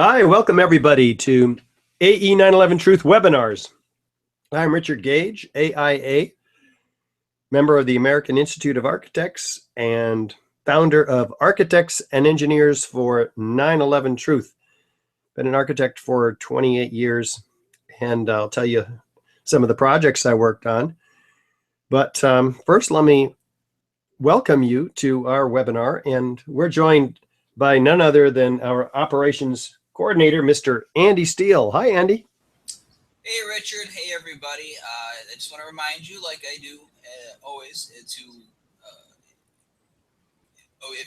Hi, welcome everybody to AE911Truth Webinars. I'm Richard Gage, AIA, member of the American Institute of Architects and founder of Architects and Engineers for 9/11 Truth. Been an architect for 28 years, and I'll tell you some of the projects I worked on. But first, let me welcome you to our webinar, and we're joined by none other than our operations coordinator, Mr. Andy Steele. Hi, Andy. Hey, Richard. Hey, everybody. I just want to remind you, like I do always, if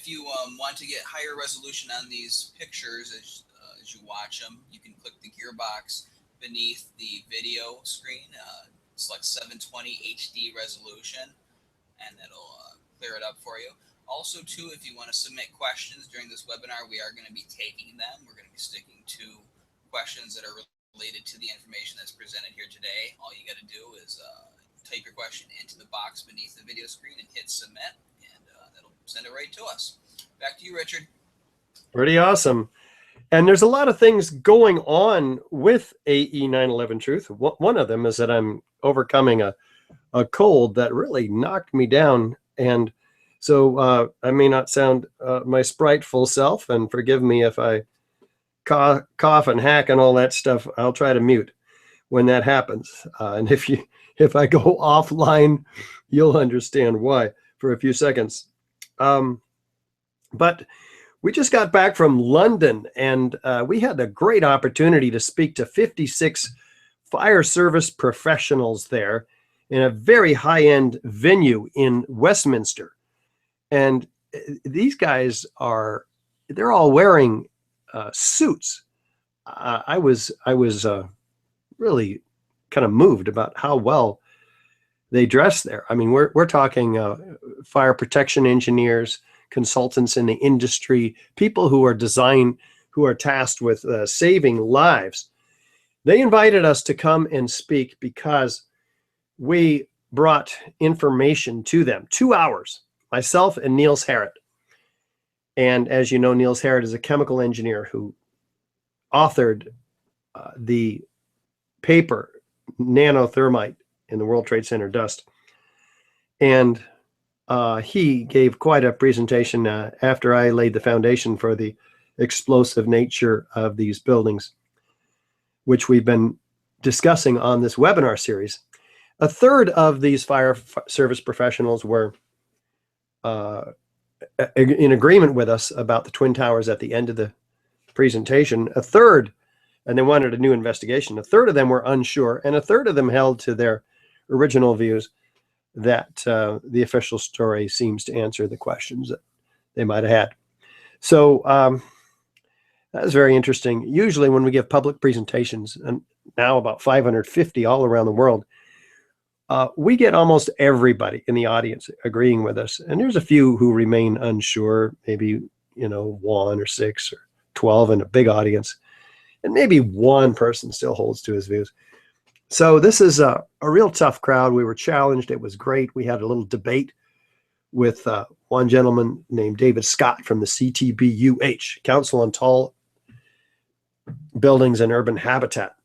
you want to get higher resolution on these pictures as you watch them, you can click the gearbox beneath the video screen, select 720 HD resolution, and that'll clear it up for you. Also, too, if you want to submit questions during this webinar, we are going to be taking them. We're going to be sticking to questions that are related to the information that's presented here today. All you got to do is type your question into the box beneath the video screen and hit submit, and that'll send it right to us. Back to you, Richard. Pretty awesome. And there's a lot of things going on with AE911Truth. One of them is that I'm overcoming a cold that really knocked me down, and so I may not sound my spriteful self, and forgive me if I cough and hack and all that stuff. I'll try to mute when that happens. And if I go offline, you'll understand why for a few seconds. But we just got back from London, and we had a great opportunity to speak to 56 fire service professionals there in a very high-end venue in Westminster. And these guys they're all wearing suits. I was really kind of moved about how well they dress there. I mean, we're talking fire protection engineers, consultants in the industry, people who are tasked with saving lives. They invited us to come and speak because we brought information to them. 2 hours. Myself and Niels Harrit. And as you know, Niels Harrit is a chemical engineer who authored the paper Nanothermite in the World Trade Center dust. And he gave quite a presentation after I laid the foundation for the explosive nature of these buildings, which we've been discussing on this webinar series. A third of these fire service professionals were in agreement with us about the Twin Towers at the end of the presentation. A third, and they wanted a new investigation. A third of them were unsure, and a third of them held to their original views that the official story seems to answer the questions that they might have had. So that was very interesting. Usually when we give public presentations, and now about 550 all around the world, we get almost everybody in the audience agreeing with us. And there's a few who remain unsure, maybe, 1 or 6 or 12 in a big audience. And maybe one person still holds to his views. So this is a real tough crowd. We were challenged. It was great. We had a little debate with one gentleman named David Scott from the CTBUH, Council on Tall Buildings and Urban Habitat.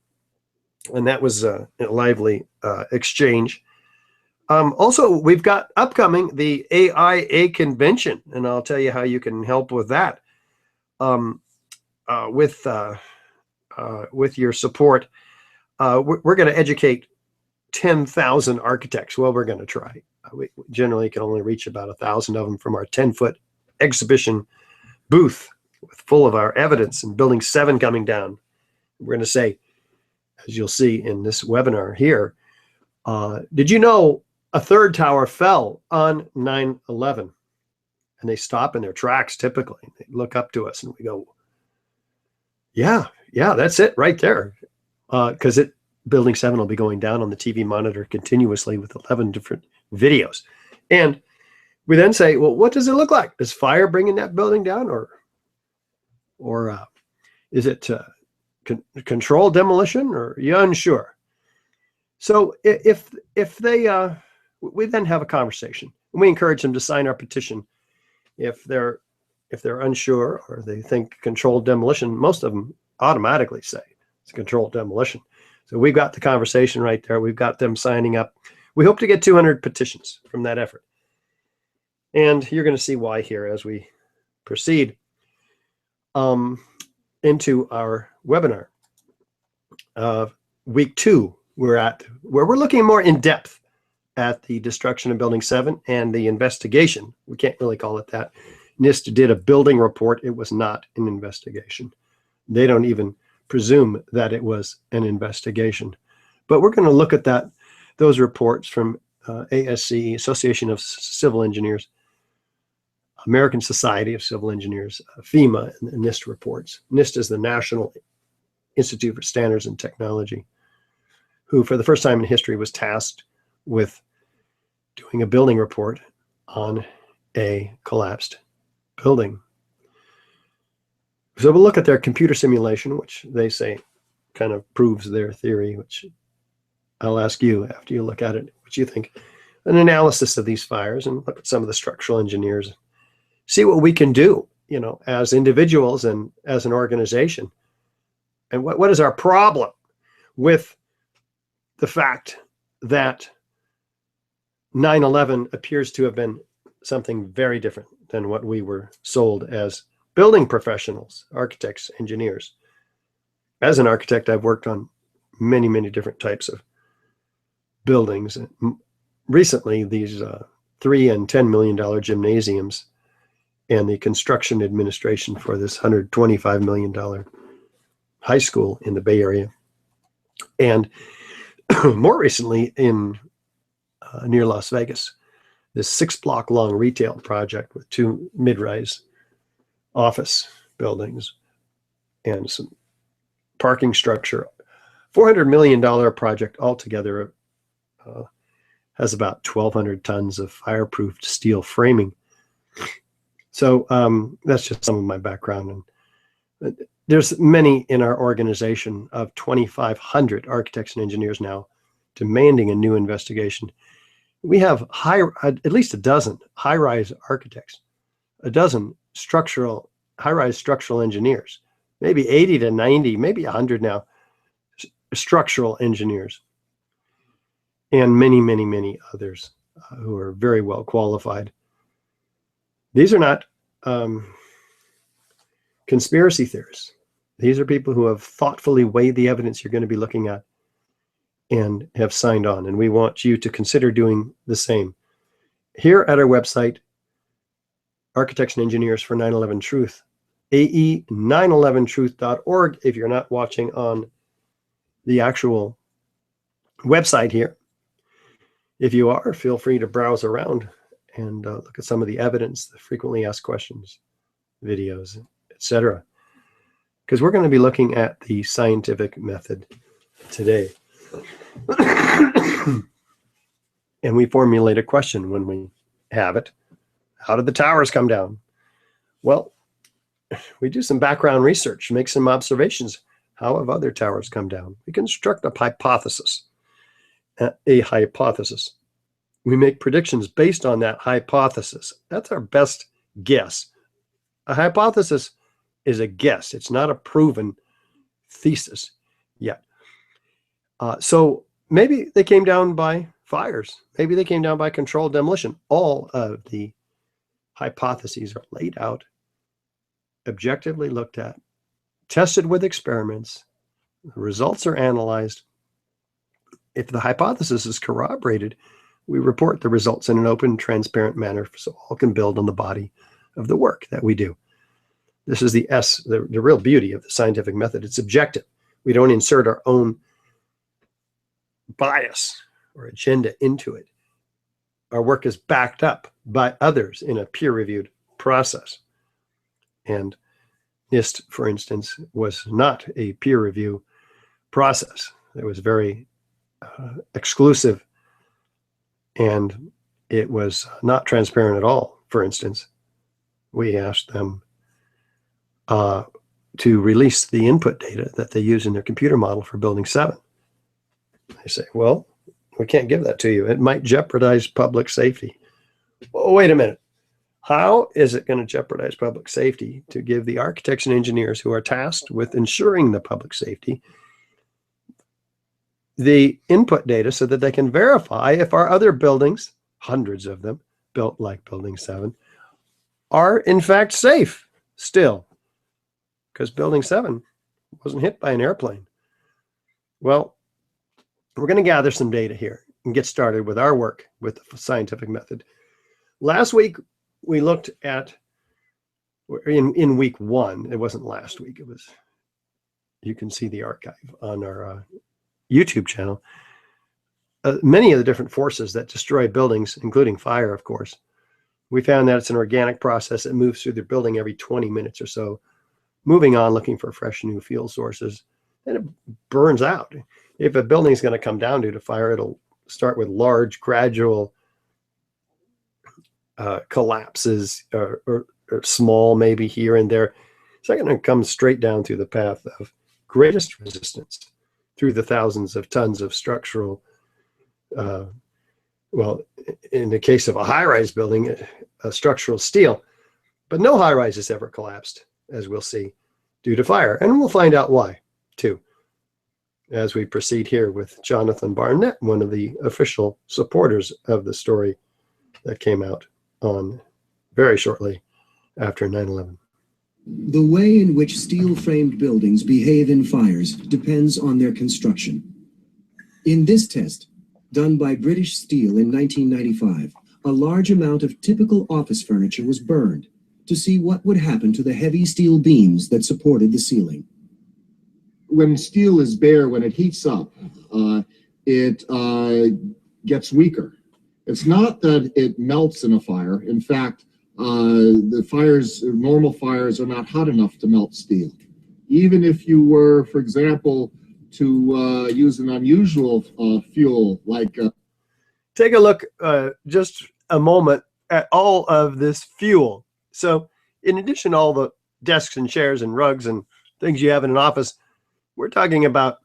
And that was a lively exchange. Also, we've got upcoming the AIA convention, and I'll tell you how you can help with that. With your support, we're going to educate 10,000 architects. Well, we're going to try. We generally can only reach about 1,000 of them from our 10-foot exhibition booth, full of our evidence, and Building 7 coming down. We're going to say, as you'll see in this webinar here, did you know a third tower fell on 9/11? And they stop in their tracks typically. They look up to us and we go, yeah, that's it right there. Because Building 7 will be going down on the TV monitor continuously with 11 different videos. And we then say, well, what does it look like? Is fire bringing that building down, or is it controlled demolition, or are you unsure? So if they, we then have a conversation, and we encourage them to sign our petition if they're unsure or they think controlled demolition. Most of them automatically say it's controlled demolition. So we've got the conversation right there. We've got them signing up. We hope to get 200 petitions from that effort. And you're going to see why here as we proceed into our webinar. Week 2, where we're looking more in depth at the destruction of Building 7 and the investigation. We can't really call it that. NIST did a building report. It was not an investigation. They don't even presume that it was an investigation. But we're going to look at those reports from ASCE, Association of Civil Engineers, American Society of Civil Engineers, FEMA, and the NIST reports. NIST is the National Institute for Standards and Technology, who for the first time in history was tasked with doing a building report on a collapsed building. So we'll look at their computer simulation, which they say kind of proves their theory, which I'll ask you after you look at it, what you think. An analysis of these fires and look at some of the structural engineers. See what we can do, as individuals and as an organization. And what is our problem with the fact that 9/11 appears to have been something very different than what we were sold as building professionals, architects, engineers. As an architect, I've worked on many, many different types of buildings. Recently, these $3 and $10 million gymnasiums and the construction administration for this $125 million high school in the Bay Area. And more recently in near Las Vegas, this 6-block long retail project with 2 mid-rise office buildings and some parking structure. $400 million project altogether, has about 1,200 tons of fireproof steel framing. So that's just some of my background. And there's many in our organization of 2,500 architects and engineers now demanding a new investigation. We have at least a dozen high-rise architects, a dozen high-rise structural engineers, maybe 80 to 90, maybe 100 now, structural engineers, and many, many, many others who are very well qualified. These are not conspiracy theorists. These are people who have thoughtfully weighed the evidence you're going to be looking at and have signed on. And we want you to consider doing the same. Here at our website, Architects and Engineers for 9/11 Truth, AE911Truth.org. If you're not watching on the actual website here, if you are, feel free to browse around and look at some of the evidence, the frequently asked questions, videos, etc. Because we're going to be looking at the scientific method today. And we formulate a question when we have it. How did the towers come down? Well, we do some background research, make some observations. How have other towers come down? We construct a hypothesis. We make predictions based on that hypothesis. That's our best guess. A hypothesis is a guess. It's not a proven thesis yet. So maybe they came down by fires. Maybe they came down by controlled demolition. All of the hypotheses are laid out, objectively looked at, tested with experiments. The results are analyzed. If the hypothesis is corroborated, we report the results in an open, transparent manner so all can build on the body of the work that we do. This is the real beauty of the scientific method. It's objective. We don't insert our own bias or agenda into it. Our work is backed up by others in a peer-reviewed process. And NIST, for instance, was not a peer review process. It was very exclusive, and it was not transparent at all. For instance, we asked them to release the input data that they use in their computer model for Building 7. They say, well, we can't give that to you. It might jeopardize public safety. Oh, wait a minute. How is it going to jeopardize public safety to give the architects and engineers who are tasked with ensuring the public safety the input data so that they can verify if our other buildings, hundreds of them built like Building 7, are in fact safe still? Because Building 7 wasn't hit by an airplane. Well, we're going to gather some data here and get started with our work with the scientific method. Last week, we looked at, in week 1, it wasn't last week, it was, you can see the archive on our YouTube channel, many of the different forces that destroy buildings, including fire, of course. We found that it's an organic process that moves through the building every 20 minutes or so, moving on, looking for fresh new fuel sources, and it burns out. If a building is going to come down due to fire, it'll start with large, gradual collapses, or small, maybe here and there. It's not going to come straight down through the path of greatest resistance through the thousands of tons of structural, well, in the case of a high-rise building, structural steel. But no high-rise has ever collapsed, as we'll see, due to fire. And we'll find out why, too, as we proceed here with Jonathan Barnett, one of the official supporters of the story that came out on very shortly after 9/11. The way in which steel-framed buildings behave in fires depends on their construction. In this test, done by British Steel in 1995, a large amount of typical office furniture was burned to see what would happen to the heavy steel beams that supported the ceiling. When steel is bare, when it heats up, it gets weaker. It's not that it melts in a fire. In fact, the fires, normal fires, are not hot enough to melt steel. Even if you were, for example, to use an unusual fuel like... Take a look, just a moment, at all of this fuel. So in addition to all the desks and chairs and rugs and things you have in an office, we're talking about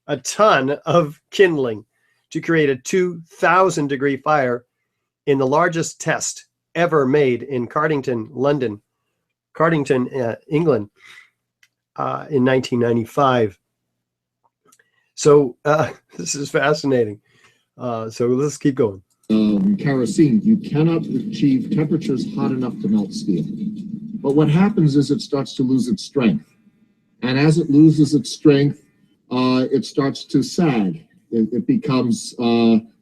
a ton of kindling to create a 2,000-degree fire in the largest test ever made in Cardington, England, in 1995. So this is fascinating. So let's keep going. Kerosene, you cannot achieve temperatures hot enough to melt steel. But what happens is it starts to lose its strength. And as it loses its strength, it starts to sag. It becomes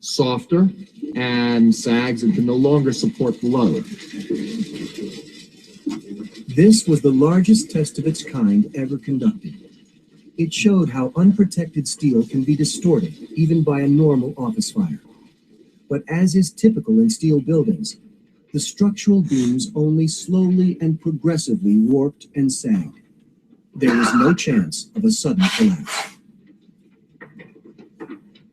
softer and sags and can no longer support the load. This was the largest test of its kind ever conducted. It showed how unprotected steel can be distorted, even by a normal office fire. But as is typical in steel buildings, the structural beams only slowly and progressively warped and sagged. There was no chance of a sudden collapse.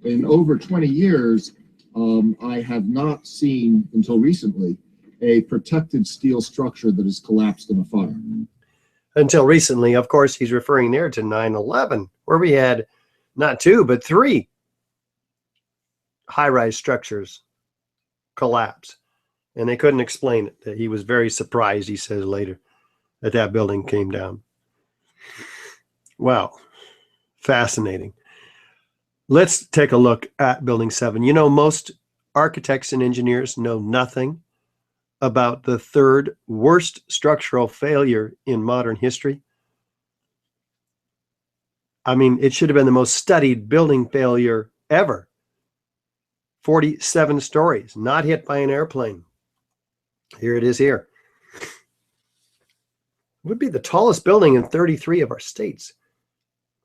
In over 20 years, I have not seen, until recently, a protected steel structure that has collapsed in a fire. Until recently, of course, he's referring there to 9/11, where we had not 2, but 3 high-rise structures collapse. And they couldn't explain it. He was very surprised, he says later, that that building came down. Wow, fascinating. Let's take a look at Building 7. You know, most architects and engineers know nothing about the 3rd worst structural failure in modern history. I mean, it should have been the most studied building failure ever. 47 stories, not hit by an airplane. Here it is here. It would be the tallest building in 33 of our states.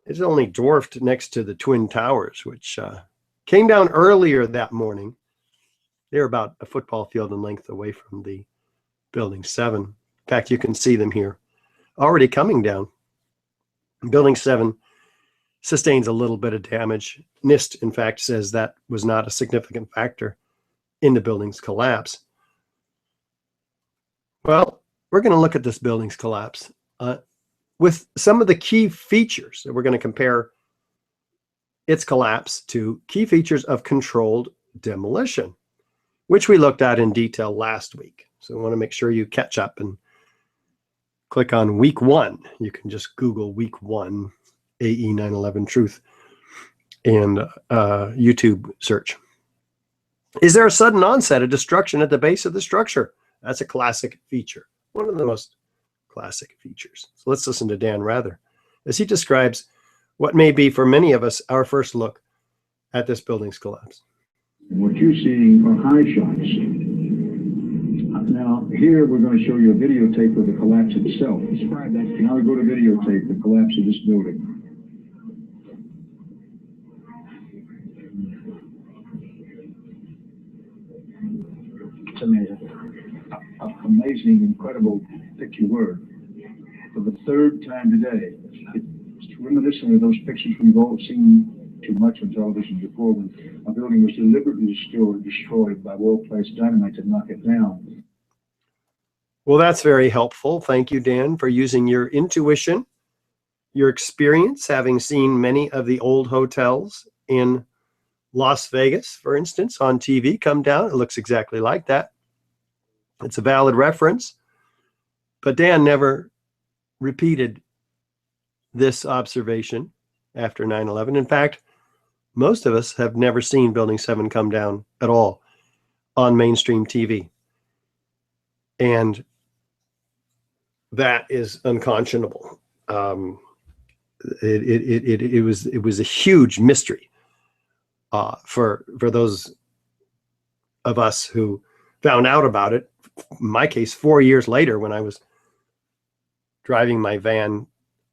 It's only dwarfed next to the Twin Towers, which came down earlier that morning. They're about a football field in length away from the Building 7. In fact, you can see them here already coming down. Building 7 sustains a little bit of damage. NIST, in fact, says that was not a significant factor in the building's collapse. Well, we're going to look at this building's collapse with some of the key features that we're going to compare its collapse to key features of controlled demolition, which we looked at in detail last week. So I want to make sure you catch up and click on week 1. You can just Google week 1 AE911Truth and YouTube search. Is there a sudden onset of destruction at the base of the structure? That's a classic feature, one of the most classic features. So let's listen to Dan Rather as he describes what may be for many of us our first look at this building's collapse. What you're seeing are high shots. Now, here we're going to show you a videotape of the collapse itself. Describe that. Now we go to videotape, the collapse of this building. It's amazing. Amazing, incredible, pick your word. For the third time today, it's reminiscent of those pictures we've all seen too much on television before, when a building was deliberately destroyed by well-placed dynamite to knock it down. Well, that's very helpful. Thank you, Dan, for using your intuition, your experience, having seen many of the old hotels in Las Vegas, for instance, on TV come down. It looks exactly like that. It's a valid reference. But Dan never repeated this observation after 9/11. In fact, most of us have never seen Building 7 come down at all on mainstream TV. And that is unconscionable. It was a huge mystery for those of us who found out about it. In my case, 4 years later, when I was driving my van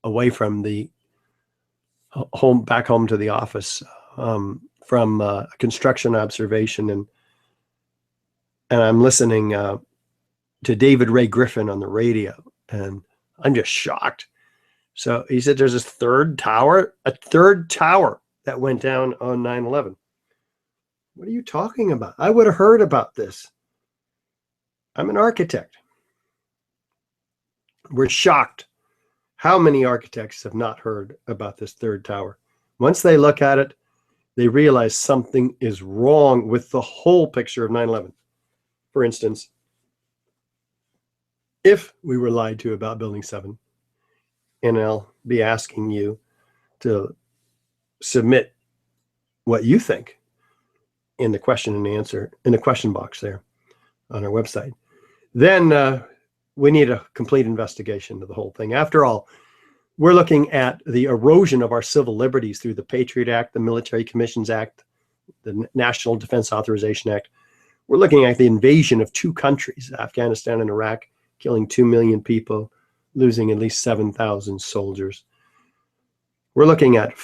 away from the back home to the office from a construction observation, and I'm listening to David Ray Griffin on the radio, and I'm just shocked. So he said there's a third tower that went down on 9/11. What are you talking about? I would have heard about this. I'm an architect. We're shocked how many architects have not heard about this third tower. Once they look at it, they realize something is wrong with the whole picture of 9/11. For instance, if we were lied to about Building 7, and I'll be asking you to submit what you think in the question and answer, in the question box there on our website, then we need a complete investigation of the whole thing. After all, we're looking at the erosion of our civil liberties through the Patriot Act, the Military Commissions Act, the National Defense Authorization Act. We're looking at the invasion of 2 countries, Afghanistan and Iraq, killing 2 million people, losing at least 7,000 soldiers. We're looking at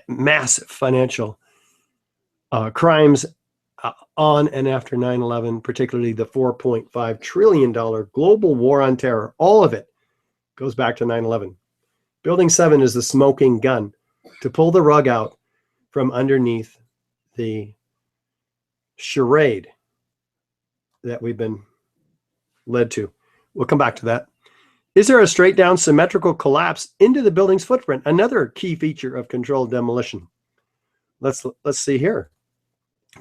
massive financial crimes on and after 9/11, particularly the $4.5 trillion global war on terror. All of it goes back to 9/11. Building 7 is the smoking gun to pull the rug out from underneath the charade that we've been led to. We'll come back to that. Is there a straight down symmetrical collapse into the building's footprint? Another key feature of controlled demolition. Let's see here.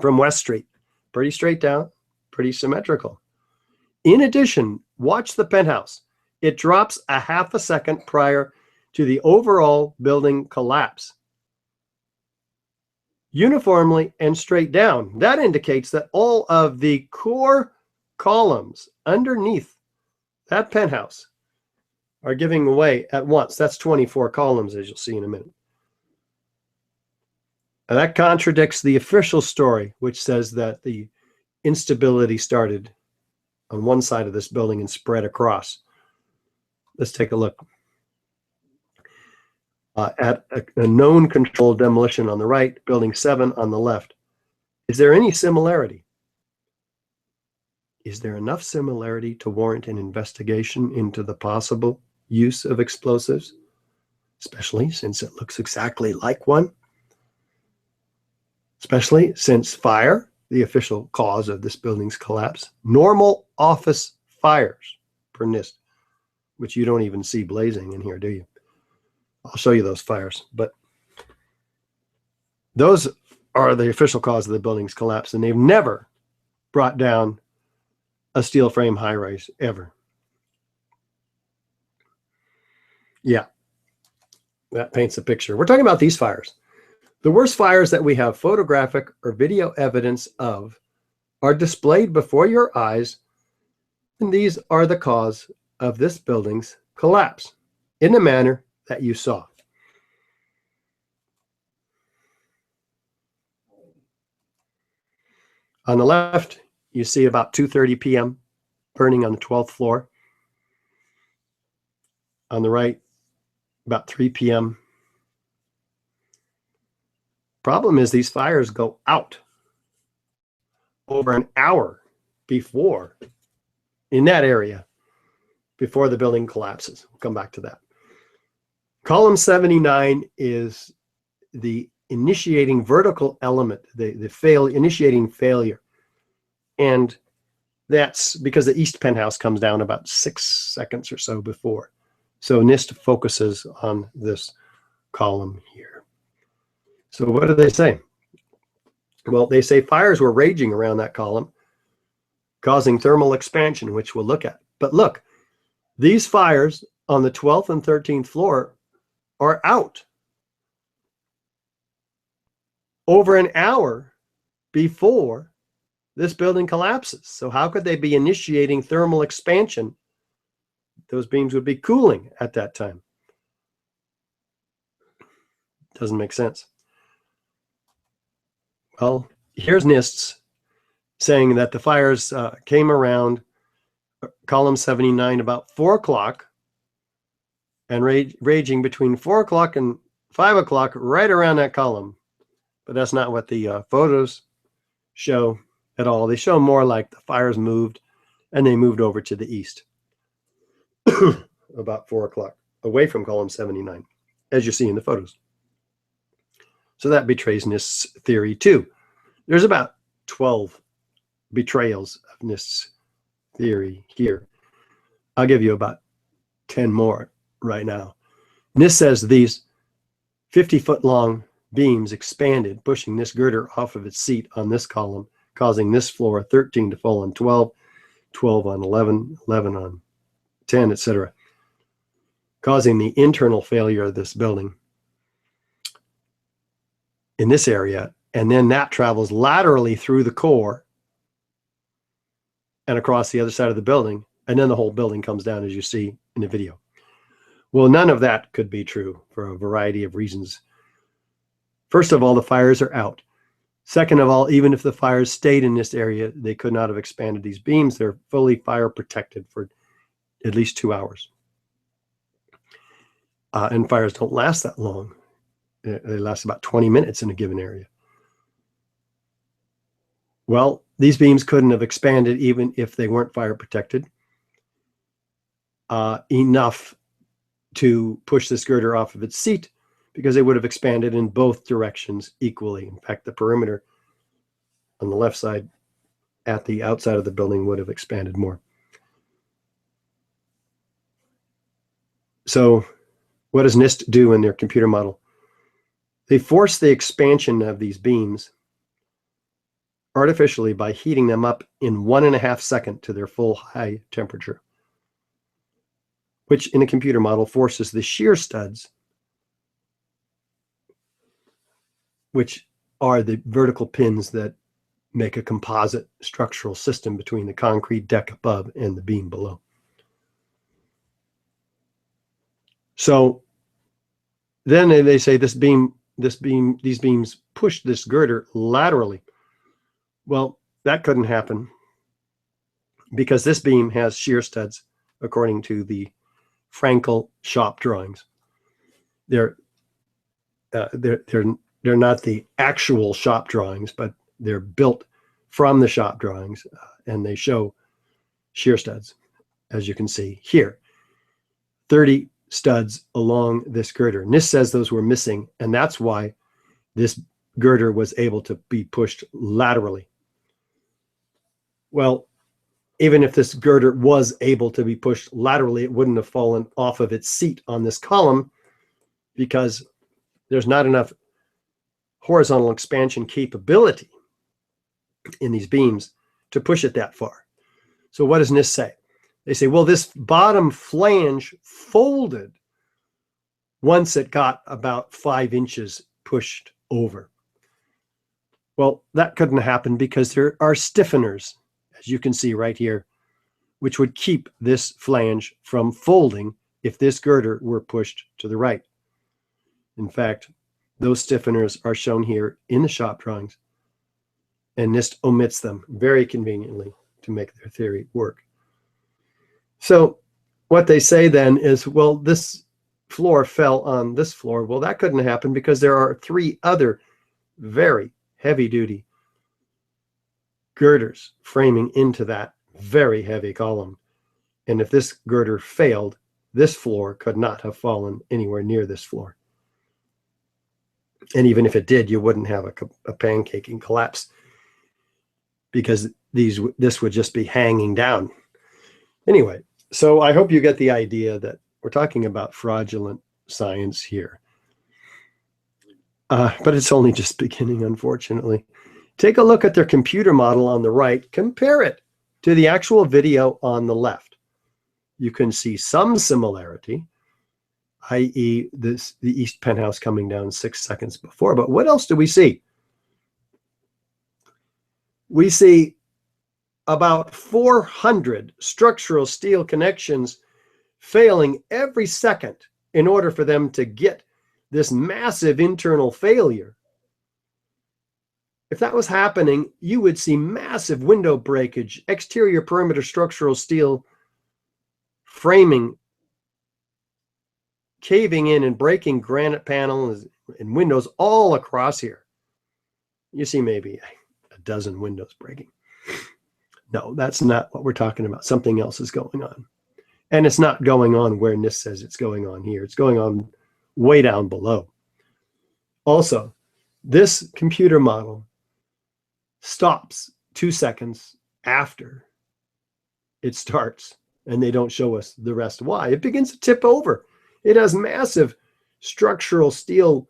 From West Street, pretty straight down, pretty symmetrical. In addition, watch the penthouse. It drops a half a second prior to the overall building collapse. Uniformly and straight down. That indicates that all of the core columns underneath that penthouse are giving away at once. That's 24 columns, as you'll see in a minute. And that contradicts the official story, which says that the instability started on one side of this building and spread across. Let's take a look at a known controlled demolition on the right, Building 7 on the left. Is there any similarity? Is there enough similarity to warrant an investigation into the possible use of explosives, especially since it looks exactly like one? Especially since fire, the official cause of this building's collapse, normal office fires per NIST, which you don't even see blazing in here, do you? I'll show you those fires, but those are the official cause of the building's collapse, and they've never brought down a steel frame high-rise ever. Yeah, that paints a picture. We're talking about these fires. The worst fires that we have photographic or video evidence of are displayed before your eyes, and these are the cause of this building's collapse in the manner that you saw. On the left, you see about 2:30 p.m. burning on the 12th floor. On the right, about 3 p.m. Problem is these fires go out over an hour before, in that area, before the building collapses. We'll come back to that. Column 79 is the initiating vertical element, the initiating failure. And that's because the east penthouse comes down about 6 seconds or so before. So NIST focuses on this column here. So what do they say? Well, they say fires were raging around that column, causing thermal expansion, which we'll look at. But look, these fires on the 12th and 13th floor are out over an hour before this building collapses. So how could they be initiating thermal expansion? Those beams would be cooling at that time. Doesn't make sense. Well, here's NIST's saying that the fires came around column 79 about 4 o'clock and raging between 4 o'clock and 5 o'clock right around that column. But that's not what the photos show at all. They show more like the fires moved and they moved over to the east about 4 o'clock away from column 79, as you see in the photos. So that betrays NIST's theory too. There's about 12 betrayals of NIST's theory here. I'll give you about 10 more right now. NIST says these 50-foot long beams expanded, pushing this girder off of its seat on this column, causing this floor 13 to fall on 12, 12 on 11, 11 on 10, etc., causing the internal failure of this building in this area, and then that travels laterally through the core and across the other side of the building, and then the whole building comes down, as you see in the video. Well, none of that could be true for a variety of reasons. First of all, the fires are out. Second of all, even if the fires stayed in this area, they could not have expanded these beams. They're fully fire protected for at least 2 hours. And fires don't last that long. They last about 20 minutes in a given area. Well, these beams couldn't have expanded even if they weren't fire protected enough to push this girder off of its seat, because they would have expanded in both directions equally. In fact, the perimeter on the left side at the outside of the building would have expanded more. So what does NIST do in their computer model? They force the expansion of these beams artificially by heating them up in 1.5 seconds to their full high temperature, which in a computer model forces the shear studs, which are the vertical pins that make a composite structural system between the concrete deck above and the beam below. So then they say these beams push this girder laterally. Well, that couldn't happen because this beam has shear studs according to the Frankel shop drawings. They're not the actual shop drawings, but they're built from the shop drawings, and they show shear studs, as you can see here. 30 studs along this girder. NIST says those were missing, and that's why this girder was able to be pushed laterally. Well, even if this girder was able to be pushed laterally, it wouldn't have fallen off of its seat on this column because there's not enough horizontal expansion capability in these beams to push it that far. So what does NIST say? They say, well, this bottom flange folded once it got about 5 inches pushed over. Well, that couldn't happen because there are stiffeners, as you can see right here, which would keep this flange from folding if this girder were pushed to the right. In fact, those stiffeners are shown here in the shop drawings, and NIST omits them very conveniently to make their theory work. So what they say then is, well, this floor fell on this floor. Well, that couldn't happen because there are 3 other very heavy-duty girders framing into that very heavy column. And if this girder failed, this floor could not have fallen anywhere near this floor. And even if it did, you wouldn't have a pancaking collapse because this would just be hanging down. Anyway, so I hope you get the idea that we're talking about fraudulent science here. But it's only just beginning, unfortunately. Take a look at their computer model on the right. Compare it to the actual video on the left. You can see some similarity, i.e. the east penthouse coming down 6 seconds before. But what else do we see? We see about 400 structural steel connections failing every second in order for them to get this massive internal failure. If that was happening, you would see massive window breakage, exterior perimeter structural steel framing caving in and breaking granite panels and windows all across here. You see maybe a dozen windows breaking. No, that's not what we're talking about. Something else is going on. And it's not going on where NIST says it's going on here. It's going on way down below. Also, this computer model stops 2 seconds after it starts, and they don't show us the rest why. It begins to tip over. It has massive structural steel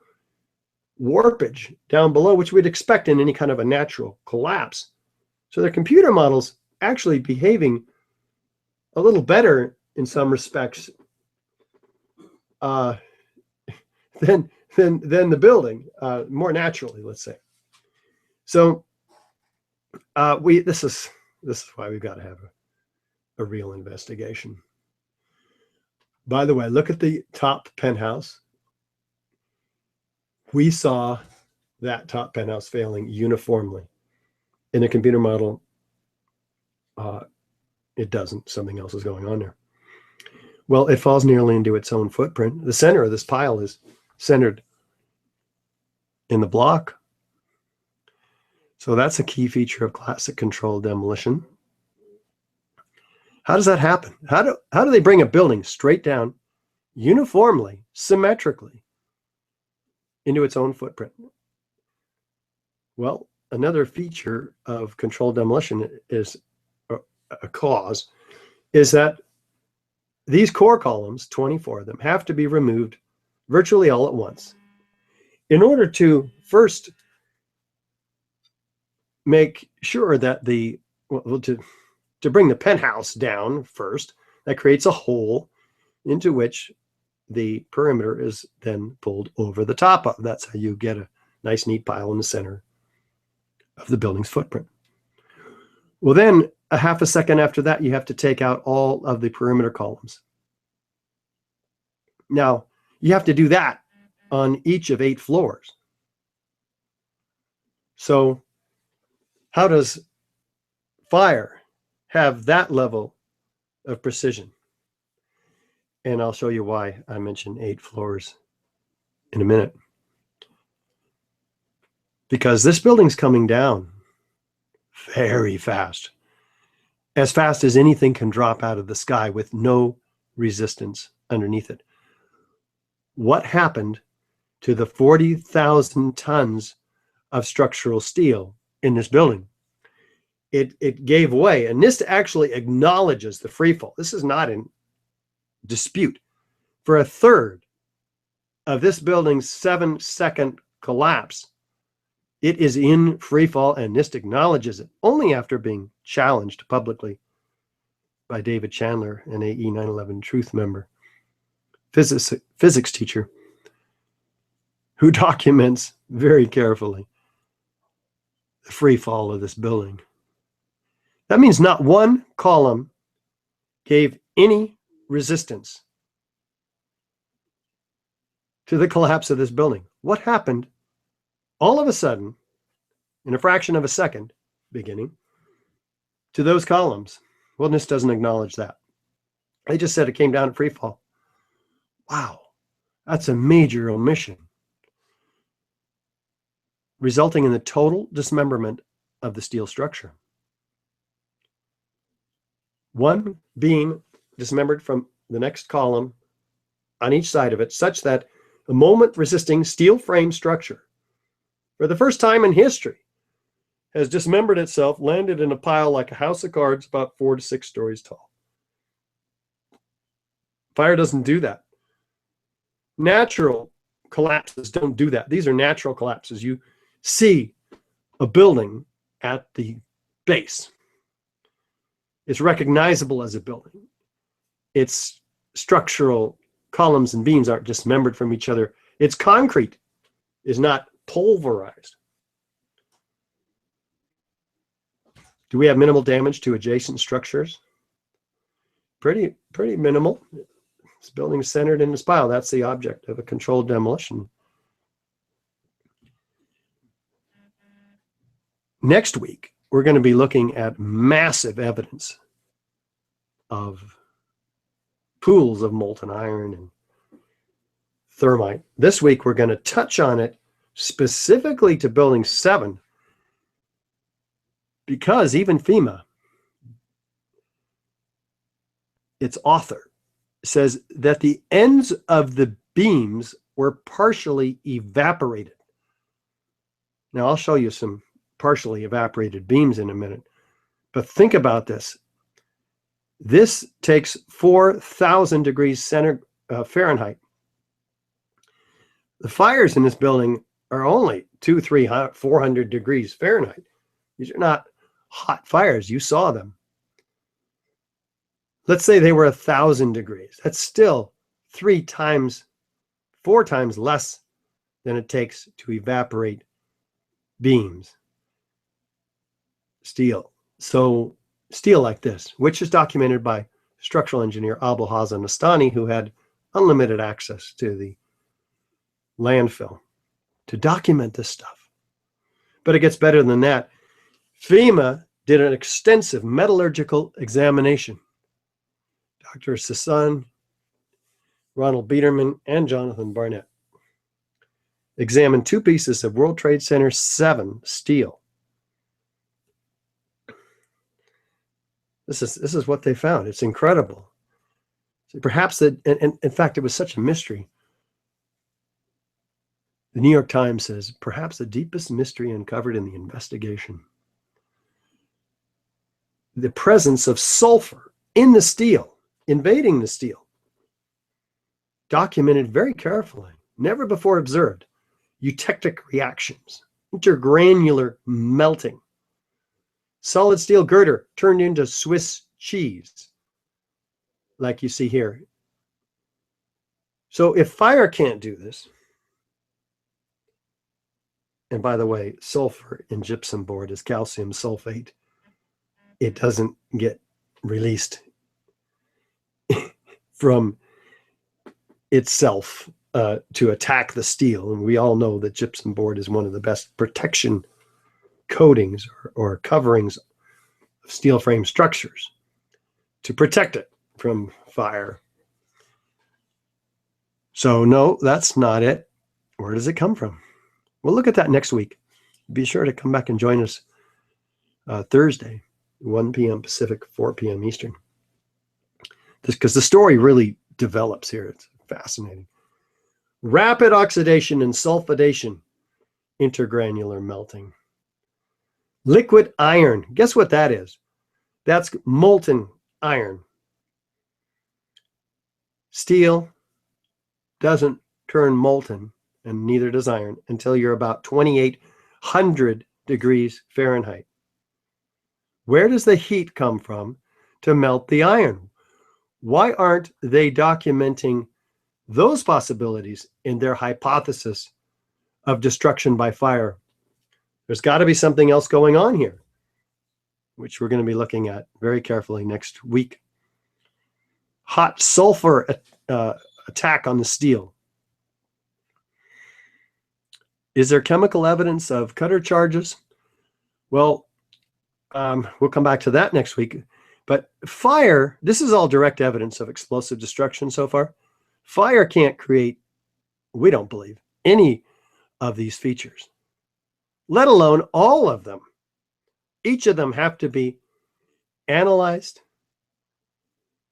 warpage down below, which we'd expect in any kind of a natural collapse. So their computer model's actually behaving a little better in some respects than the building, more naturally, let's say. So this is why we've got to have a real investigation. By the way, look at the top penthouse. We saw that top penthouse failing uniformly. In a computer model, it doesn't. Something else is going on there. Well, it falls nearly into its own footprint. The center of this pile is centered in the block. So that's a key feature of classic controlled demolition. How does that happen? How do they bring a building straight down, uniformly, symmetrically, into its own footprint? Well, another feature of controlled demolition is a cause, is that these core columns, 24 of them, have to be removed virtually all at once in order to first make sure that to bring the penthouse down first. That creates a hole into which the perimeter is then pulled over the top of. That's how you get a nice neat pile in the center of the building's footprint. Well, then a half a second after that, you have to take out all of the perimeter columns. Now, you have to do that on each of 8 floors. So how does fire have that level of precision? And I'll show you why I mentioned 8 floors in a minute. Because this building's coming down very fast. As fast as anything can drop out of the sky with no resistance underneath it. What happened to the 40,000 tons of structural steel in this building? It gave way, and NIST actually acknowledges the free fall. This is not in dispute. For a third of this building's 7-second collapse, it is in free fall, and NIST acknowledges it only after being challenged publicly by David Chandler, an AE911Truth member, physics teacher, who documents very carefully the free fall of this building. That means not one column gave any resistance to the collapse of this building. What happened all of a sudden, in a fraction of a second beginning, to those columns? Well, NIST doesn't acknowledge that. They just said it came down at free fall. Wow, that's a major omission, resulting in the total dismemberment of the steel structure. One beam dismembered from the next column on each side of it, such that a moment-resisting steel frame structure, for the first time in history, has dismembered itself, landed in a pile like a house of cards about 4 to 6 stories tall. Fire doesn't do that. Natural collapses don't do that. These are natural collapses. You see a building at the base. It's recognizable as a building. Its structural columns and beams aren't dismembered from each other. Its concrete is not pulverized. Do we have minimal damage to adjacent structures? Pretty minimal. This building is centered in this pile. That's the object of a controlled demolition. Next week, we're going to be looking at massive evidence of pools of molten iron and thermite. This week, we're going to touch on it specifically to Building 7, because even FEMA, its author, says that the ends of the beams were partially evaporated. Now, I'll show you some partially evaporated beams in a minute, but think about this. This takes 4,000 degrees Fahrenheit. The fires in this building are only 200, 300, 400 degrees Fahrenheit. These are not hot fires. You saw them. Let's say they were 1,000 degrees. That's still 4 times less than it takes to evaporate beams. Steel. So steel like this, which is documented by structural engineer Abu Hassan Nastani, who had unlimited access to the landfill to document this stuff. But it gets better than that. FEMA did an extensive metallurgical examination. Dr. Sasson, Ronald Biederman, and Jonathan Barnett examined 2 pieces of World Trade Center 7 steel. This is what they found. It's incredible. So perhaps that, and in fact, it was such a mystery. The New York Times says, perhaps the deepest mystery uncovered in the investigation. The presence of sulfur in the steel, invading the steel, documented very carefully, never before observed. Eutectic reactions, intergranular melting. Solid steel girder turned into Swiss cheese, like you see here. So if fire can't do this, and by the way, sulfur in gypsum board is calcium sulfate. It doesn't get released from itself to attack the steel. And we all know that gypsum board is one of the best protection coatings or coverings of steel frame structures to protect it from fire. So no, that's not it. Where does it come from? We'll look at that next week. Be sure to come back and join us Thursday, 1 p.m. Pacific, 4 p.m. Eastern. Because the story really develops here. It's fascinating. Rapid oxidation and sulfidation, intergranular melting. Liquid iron. Guess what that is? That's molten iron. Steel doesn't turn molten, and neither does iron, until you're about 2,800 degrees Fahrenheit. Where does the heat come from to melt the iron. Why aren't they documenting those possibilities in their hypothesis of destruction by fire? There's got to be something else going on here, which we're going to be looking at very carefully next week. Hot sulfur attack on the steel. Is there chemical evidence of cutter charges? Well, we'll come back to that next week. But fire, this is all direct evidence of explosive destruction so far. Fire can't create, we don't believe, any of these features, let alone all of them. Each of them have to be analyzed,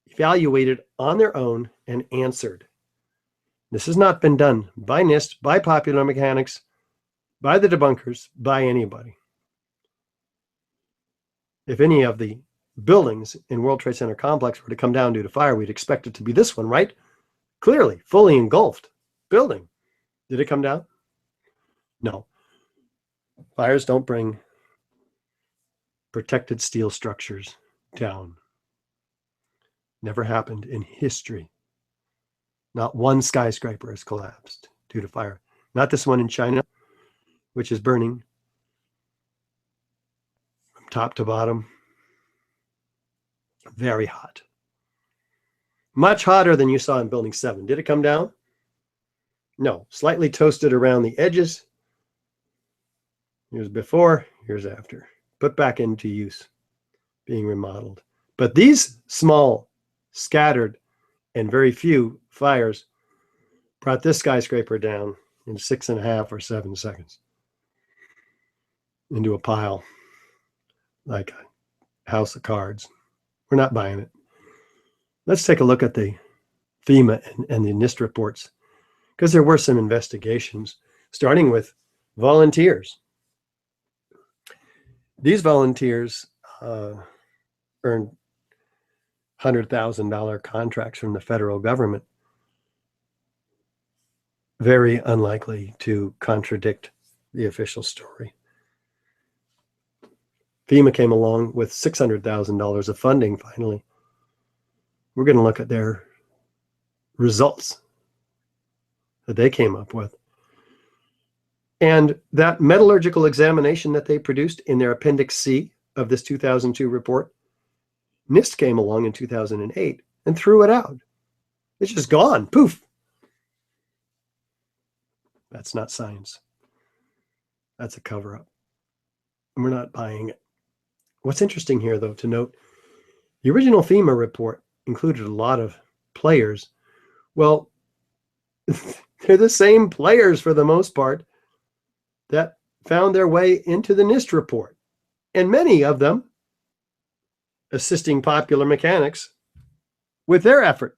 evaluated on their own, and answered. This has not been done by NIST, by popular mechanics, by the debunkers, by anybody. If any of the buildings in World Trade Center complex were to come down due to fire, we'd expect it to be this one, right? Clearly, fully engulfed building. Did it come down? No. Fires don't bring protected steel structures down. Never happened in history. Not one skyscraper has collapsed due to fire. Not this one in China, which is burning from top to bottom. Very hot. Much hotter than you saw in Building 7. Did it come down? No. Slightly toasted around the edges. Here's before, here's after. Put back into use, being remodeled. But these small, scattered, and very few fires brought this skyscraper down in 6.5 or 7 seconds into a pile like a house of cards. We're not buying it. Let's take a look at the FEMA and the NIST reports, because there were some investigations, starting with volunteers. These volunteers earned $100,000 contracts from the federal government. Very unlikely to contradict the official story. FEMA came along with $600,000 of funding finally. We're going to look at their results that they came up with. And that metallurgical examination that they produced in their Appendix C of this 2002 report, NIST came along in 2008 and threw it out. It's just gone. Poof. That's not science. That's a cover-up. And we're not buying it. What's interesting here, though, to note, the original FEMA report included a lot of players. Well, they're the same players for the most part that found their way into the NIST report. And many of them assisting popular mechanics with their effort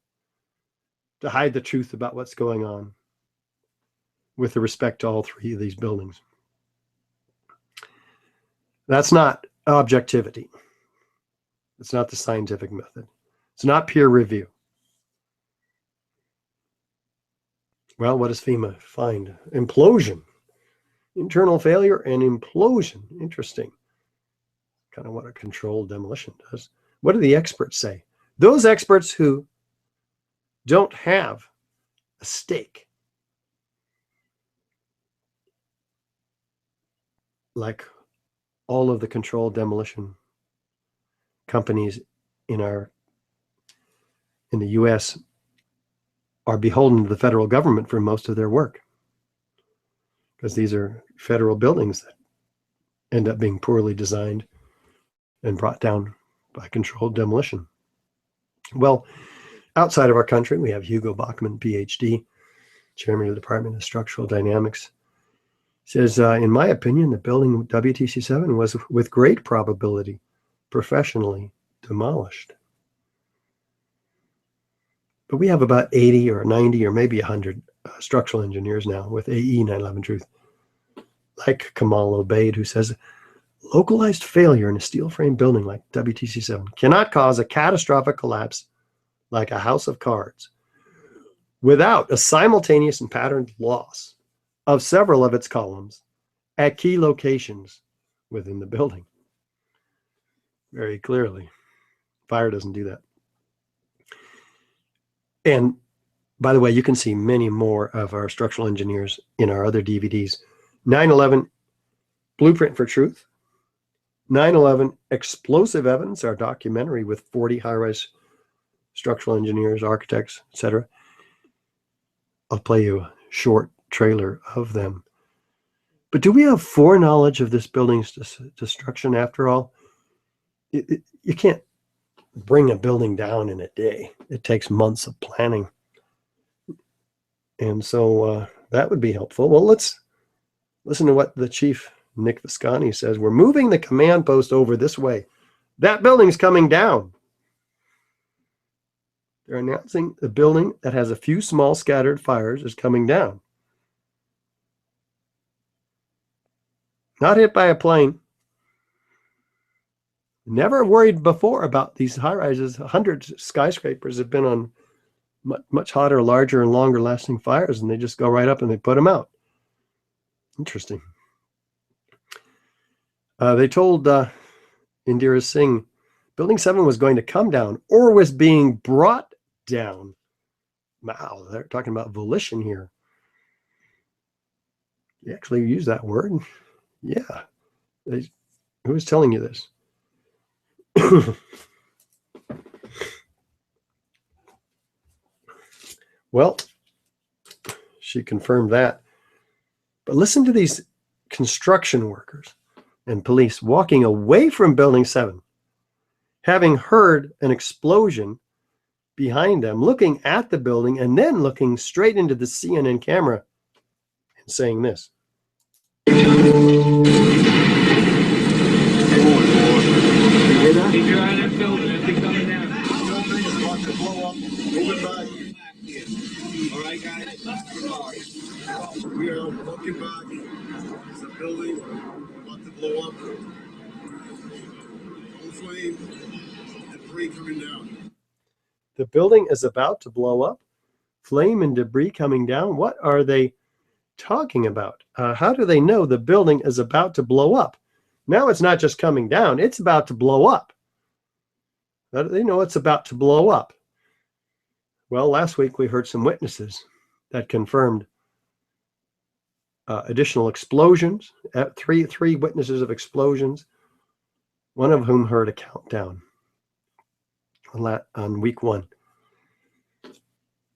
to hide the truth about what's going on with respect to all three of these buildings. That's not objectivity. It's not the scientific method. It's not peer review. Well, what does FEMA find? Implosion. Internal failure and implosion. Interesting. Kind of what a controlled demolition does. What do the experts say? Those experts who don't have a stake, like all of the controlled demolition companies in the U.S. are beholden to the federal government for most of their work, because these are federal buildings that end up being poorly designed and brought down by controlled demolition. Well, outside of our country, we have Hugo Bachmann, PhD, chairman of the Department of Structural Dynamics, says, in my opinion, the building WTC7 was with great probability professionally demolished. But we have about 80 or 90 or maybe 100 structural engineers now with AE911Truth, like Kamal Obaid, who says localized failure in a steel frame building like WTC7 cannot cause a catastrophic collapse like a house of cards without a simultaneous and patterned loss of several of its columns at key locations within the building. Very clearly. Fire doesn't do that. And by the way, you can see many more of our structural engineers in our other DVDs. 9/11 Blueprint for Truth. 9/11 Explosive Evidence, our documentary with 40 high-rise structural engineers, architects, etc. I'll play you a short trailer of them. But do we have foreknowledge of this building's destruction after all? You can't bring a building down in a day. It takes months of planning. And so that would be helpful. Well, let's listen to what the chief, Nick Visconti, says. We're moving the command post over this way. That building's coming down. They're announcing the building that has a few small scattered fires is coming down. Not hit by a plane. Never worried before about these high rises. Hundreds of skyscrapers have been on much hotter, larger, and longer lasting fires, and they just go right up and they put them out. Interesting. They told Indira Singh Building 7 was going to come down or was being brought down. Wow, they're talking about volition here. You actually use that word? Yeah. Who is telling you this? Well, she confirmed that. But listen to these construction workers and police walking away from Building 7, having heard an explosion behind them, looking at the building, and then looking straight into the CNN camera and saying this. You hear that? Keep your eye on that building. That thing coming down. The building is about to blow up. Moving back. All right, guys. We are looking back. It's a building about to blow up. Full flame. Debris coming down. The building is about to blow up. Flame and debris coming down. What are they talking about? How do they know the building is about to blow up? Now it's not just coming down, it's about to blow up. How do they know it's about to blow up? Well, last week we heard some witnesses that confirmed additional explosions, three witnesses of explosions, one of whom heard a countdown on week 1.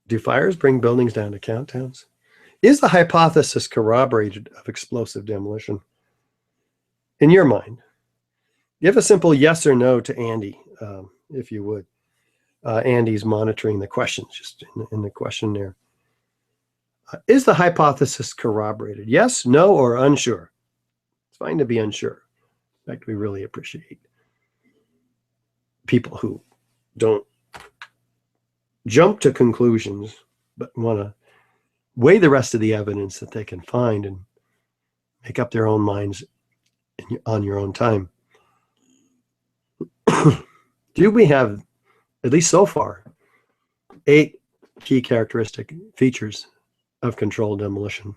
Do fires bring buildings down to countdowns? Is the hypothesis corroborated of explosive demolition? In your mind, give a simple yes or no to Andy, if you would. Andy's monitoring the questions just in the questionnaire. Is the hypothesis corroborated? Yes, no, or unsure? It's fine to be unsure. In fact, we really appreciate people who don't jump to conclusions, but want to weigh the rest of the evidence that they can find and make up their own minds on your own time. Do we have, at least so far, 8 key characteristic features of controlled demolition?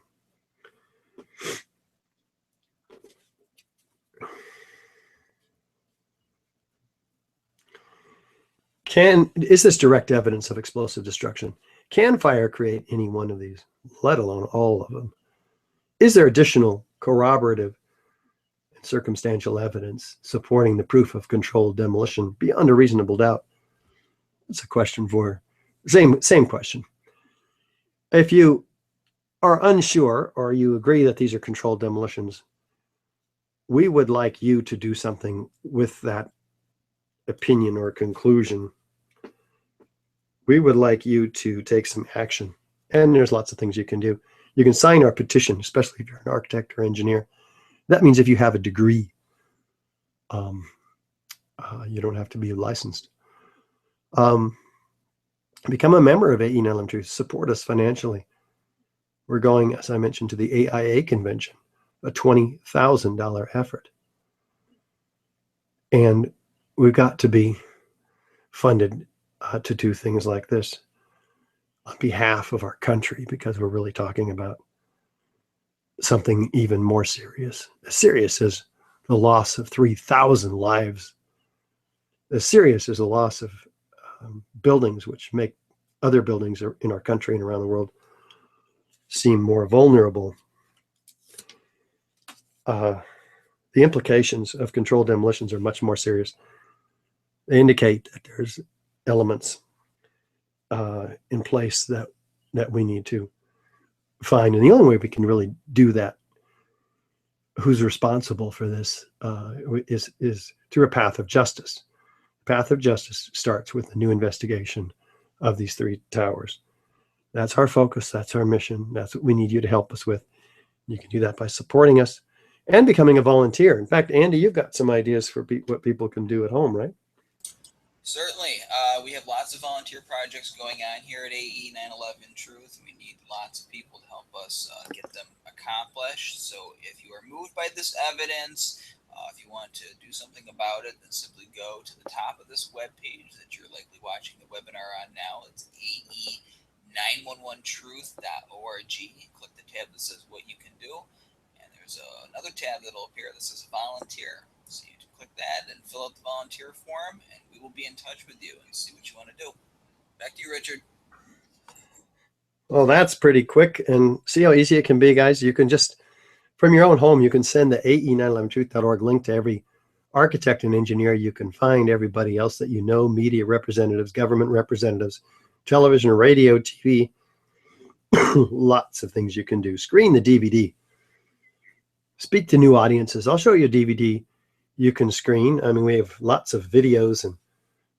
Is this direct evidence of explosive destruction? Can fire create any one of these, let alone all of them? Is there additional corroborative and circumstantial evidence supporting the proof of controlled demolition beyond a reasonable doubt? That's a question for, same question. If you are unsure or you agree that these are controlled demolitions, we would like you to do something with that opinion or conclusion. We would like you to take some action. And there's lots of things you can do. You can sign our petition, especially if you're an architect or engineer. That means if you have a degree, you don't have to be licensed. Become a member of AE911Truth. Support us financially. We're going, as I mentioned, to the AIA convention, a $20,000 effort. And we've got to be funded to do things like this on behalf of our country, because we're really talking about something even more serious. As serious as the loss of 3,000 lives As serious as the loss of buildings, which make other buildings in our country and around the world seem more vulnerable. The implications of controlled demolitions are much more serious. They indicate that there's elements in place that we need to find. And the only way we can really do that, who's responsible for this, is through a path of justice. The path of justice starts with a new investigation of these 3 towers. That's our focus. That's our mission. That's what we need you to help us with. You can do that by supporting us and becoming a volunteer. In fact, Andy, you've got some ideas for what people can do at home, right? Certainly. We have lots of volunteer projects going on here at AE911Truth. We need lots of people to help us get them accomplished. So if you are moved by this evidence, if you want to do something about it, then simply go to the top of this webpage that you're likely watching the webinar on now. It's AE911Truth.org. Click the tab that says what you can do. And there's another tab that will appear that says volunteer. So you click that and fill out the volunteer form, and we will be in touch with you and see what you want to do. Back to you, Richard. Well, that's pretty quick. And see how easy it can be, guys? You can just, from your own home, you can send the AE911Truth.org link to every architect and engineer you can find, everybody else that you know, media representatives, government representatives, television, radio, TV, lots of things you can do. Screen the DVD. Speak to new audiences. I'll show you a DVD you can screen. I mean, we have lots of videos and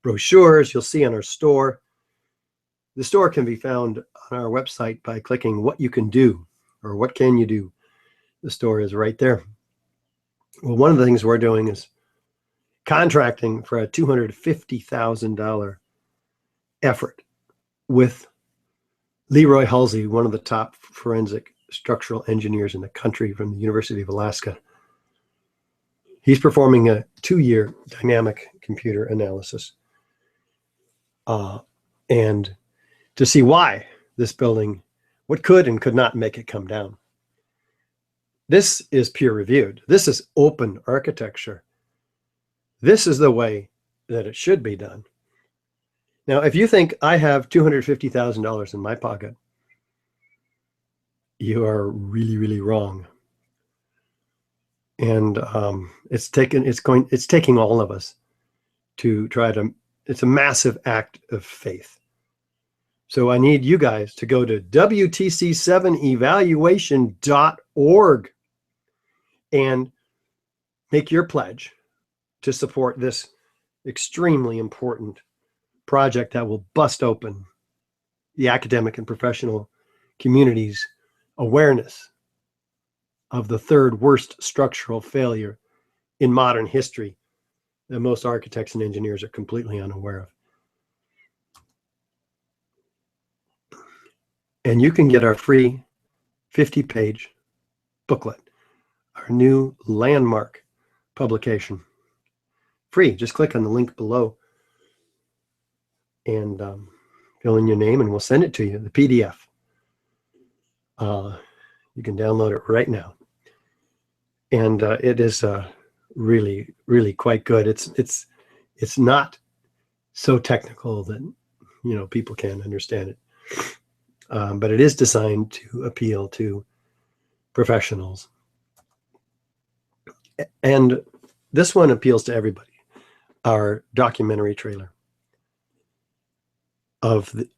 brochures you'll see on our store. The store can be found on our website by clicking what you can do or what can you do. The store is right there. Well, one of the things we're doing is contracting for a $250,000 effort with Leroy Halsey, one of the top forensic structural engineers in the country from the University of Alaska. He's performing a 2-year dynamic computer analysis and to see why this building, what could and could not make it come down. This is peer reviewed. This is open architecture. This is the way that it should be done. Now, if you think I have $250,000 in my pocket, you are really, really wrong. And it's taking all of us to try to, it's a massive act of faith. So I need you guys to go to WTC7evaluation.org and make your pledge to support this extremely important project that will bust open the academic and professional community's awareness of the 3rd worst structural failure in modern history that most architects and engineers are completely unaware of. And you can get our free 50-page booklet, our new landmark publication. Free. Just click on the link below and fill in your name and we'll send it to you, the PDF. You can download it right now. And it is really, really quite good. It's not so technical that, you know, people can't understand it. But it is designed to appeal to professionals. And this one appeals to everybody. Our documentary trailer of the,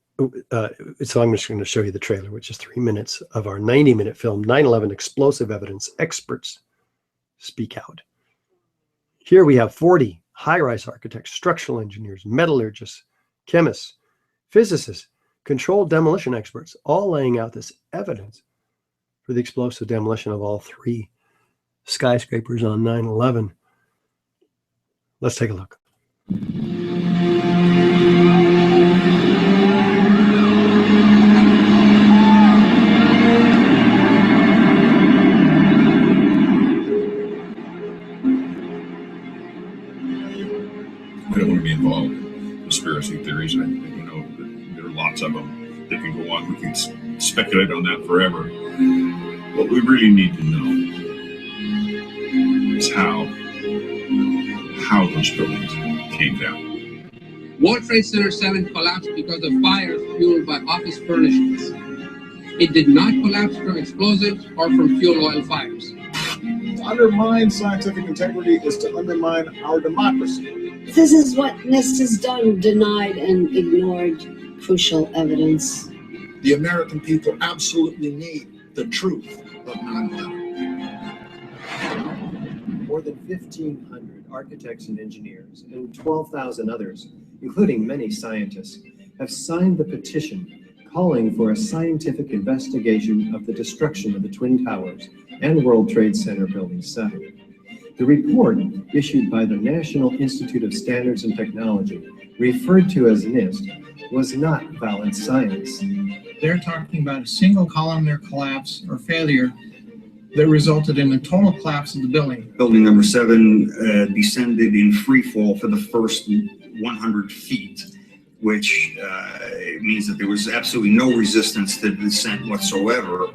so I'm just going to show you the trailer, which is 3 minutes of our 90-minute film, 9/11 Explosive Evidence, Experts Speak Out. Here we have 40 high-rise architects, structural engineers, metallurgists, chemists, physicists, controlled demolition experts, all laying out this evidence for the explosive demolition of all 3 skyscrapers on 9/11. Let's take a look. I don't want to be involved in conspiracy theories. I know that there are lots of them. They can go on. We can speculate on that forever. What we really need to know is how those buildings came down. World Trade Center 7 collapsed because of fires fueled by office furnishings. It did not collapse from explosives or from fuel oil fires. To undermine scientific integrity is to undermine our democracy. This is what NIST has done, denied and ignored crucial evidence. The American people absolutely need the truth of 9/11. More than 1,500 architects and engineers and 12,000 others, including many scientists, have signed the petition calling for a scientific investigation of the destruction of the Twin Towers and World Trade Center Building 7. The report, issued by the National Institute of Standards and Technology, referred to as NIST, was not valid science. They're talking about a single columnar collapse or failure that resulted in a total collapse of the building. Building number 7 descended in free fall for the first 100 feet, which means that there was absolutely no resistance to the descent whatsoever.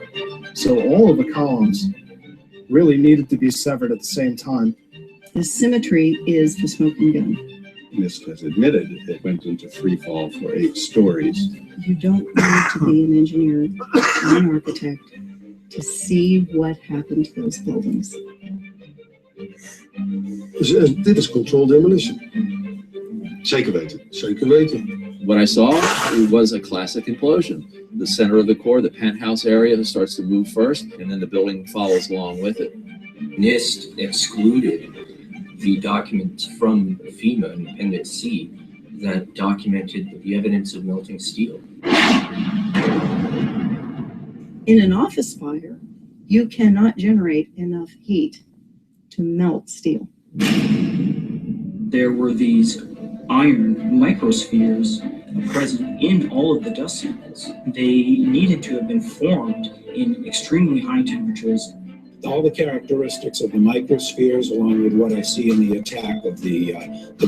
So all of the columns really needed to be severed at the same time. The symmetry is the smoking gun. NIST has admitted it went into free fall for 8 stories. You don't need to be an engineer or an architect to see what happened to those buildings. Dit is controlled demolition. Zeker weten. Zeker weten. What I saw was a classic implosion. The center of the core, the penthouse area, starts to move first, and then the building follows along with it. NIST excluded the documents from FEMA in Appendix C that documented the evidence of melting steel. In an office fire, you cannot generate enough heat to melt steel. There were these iron microspheres present in all of the dust samples. They needed to have been formed in extremely high temperatures. All the characteristics of the microspheres, along with what I see in the attack of the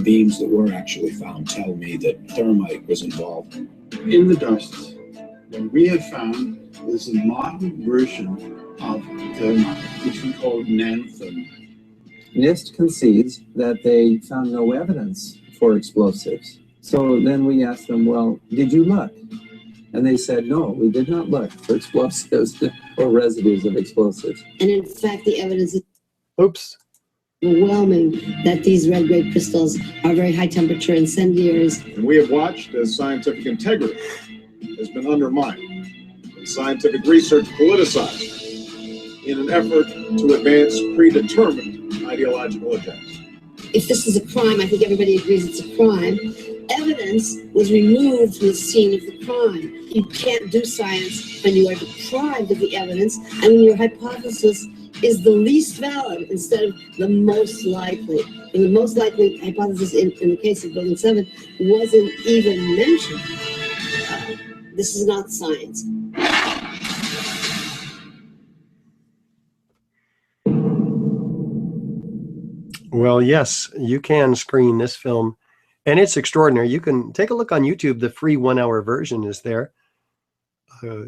beams that were actually found, tell me that thermite was involved. In the dust, what we have found is a modern version of thermite, which we call nanothermite. NIST concedes that they found no evidence for explosives. So then we asked them, well, did you look? And they said, no, we did not look for explosives or residues of explosives. And in fact, the evidence is overwhelming that these red-grade crystals are very high temperature incendiaries. And we have watched as scientific integrity has been undermined, and scientific research politicized in an effort to advance predetermined ideological agendas. If this is a crime, I think everybody agrees it's a crime. Evidence was removed from the scene of the crime. You can't do science when you are deprived of the evidence and when your hypothesis is the least valid instead of the most likely. And the most likely hypothesis in the case of Building 7 wasn't even mentioned. This is not science. Well, yes, you can screen this film, and it's extraordinary. You can take a look on YouTube. The free 1-hour version is there.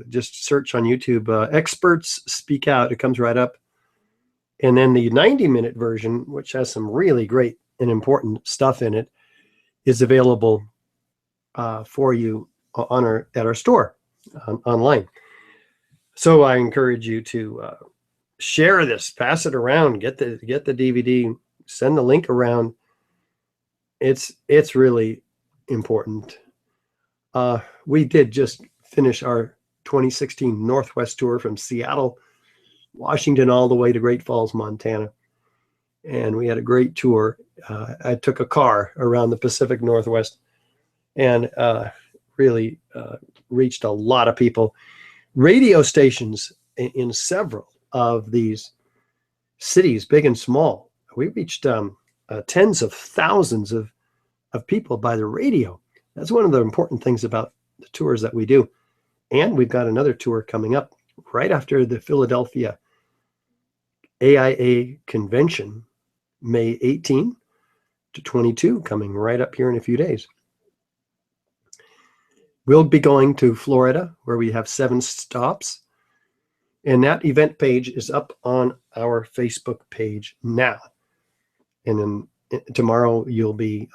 Just search on YouTube, Experts Speak Out. It comes right up. And then the 90-minute version, which has some really great and important stuff in it, is available for you on at our store online. So I encourage you to share this, pass it around, get the DVD. Send the link around. It's really important. We did just finish our 2016 Northwest tour from Seattle, Washington, all the way to Great Falls, Montana. And we had a great tour. I took a car around the Pacific Northwest and really reached a lot of people. Radio stations in several of these cities, big and small. We reached tens of thousands of people by the radio. That's one of the important things about the tours that we do. And we've got another tour coming up right after the Philadelphia AIA convention, May 18 to 22, coming right up here in a few days. We'll be going to Florida, where we have 7 stops. And that event page is up on our Facebook page now. And then tomorrow you'll be,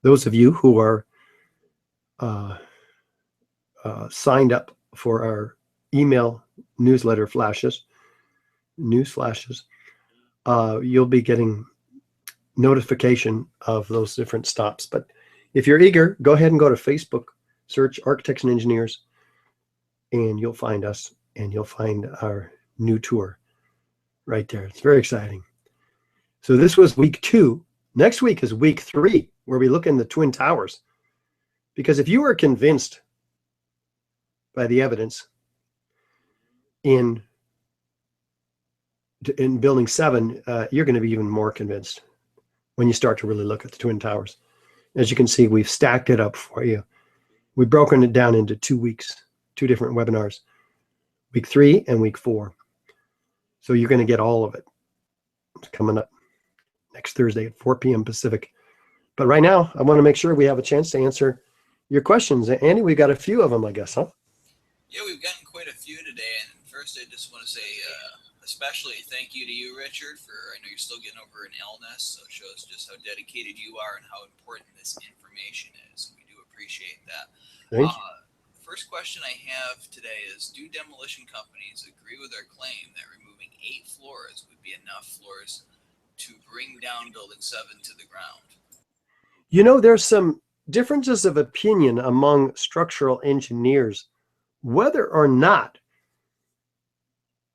those of you who are signed up for our email newsletter news flashes, you'll be getting notification of those different stops. But if you're eager, go ahead and go to Facebook, search Architects and Engineers, and you'll find us, and you'll find our new tour right there. It's very exciting. So this was week 2. Next week is week 3, where we look in the Twin Towers. Because if you are convinced by the evidence in Building 7, you're going to be even more convinced when you start to really look at the Twin Towers. As you can see, we've stacked it up for you. We've broken it down into 2 weeks, 2 different webinars, week 3 and week 4. So you're going to get all of it. It's coming up next Thursday at 4 p.m. Pacific. But right now, I want to make sure we have a chance to answer your questions. Andy, we've got a few of them, I guess, huh? Yeah, we've gotten quite a few today. And first, I just want to say especially thank you to you, Richard, for, I know you're still getting over an illness, so it shows just how dedicated you are and how important this information is. We do appreciate that. Thank you. The first question I have today is, do demolition companies agree with our claim that removing 8 floors would be enough floors to bring down Building 7 to the ground? You know, there's some differences of opinion among structural engineers whether or not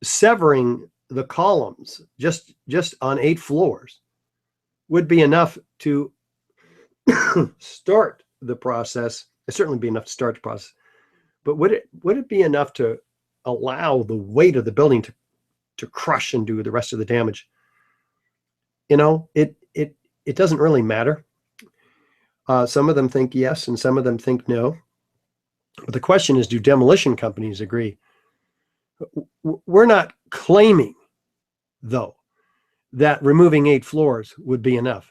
severing the columns just on 8 floors would be enough to start the process. It'd certainly be enough to start the process, but would it be enough to allow the weight of the building to crush and do the rest of the damage? You know, it doesn't really matter. Some of them think yes, and some of them think no. But the question is, do demolition companies agree? We're not claiming, though, that removing 8 floors would be enough.